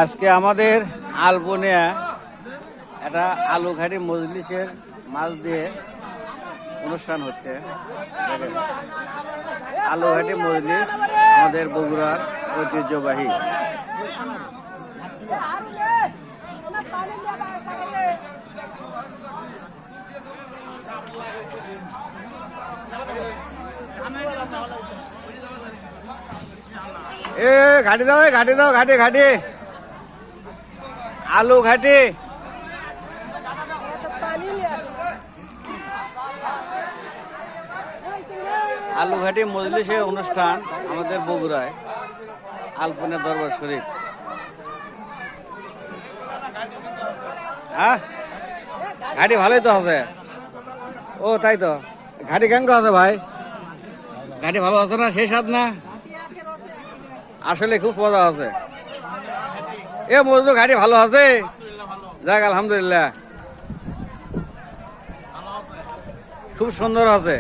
আজকে আমাদের আলপনিয়া একটা আলুঘাটি মজলিসের মাছ দিয়ে অনুষ্ঠান হচ্ছে। দেখেন, আলুঘাটি মজলিস আমাদের বগুড়ার ঐতিহ্যবাহী। এ ঘাটি দাও, ঘাটি দাও, ঘাটি ঘাটি আলু ঘাটি। আলুঘাটি মজলিসের অনুষ্ঠান আমাদের বগুড়ায় আলপনা দরবার শরীফ। হ্যাঁ, ঘাটি ভালোই তো আছে। ও তাই তো, ঘাটি কেমন আছে ভাই? ঘাটি ভালো আছে না? সেই স্বাদ না? আসলে খুব মজা আছে। এ মজদুর ঘাটি ভালো আছে? যাক আলহামদুলিল্লাহ, খুব সুন্দর আছে।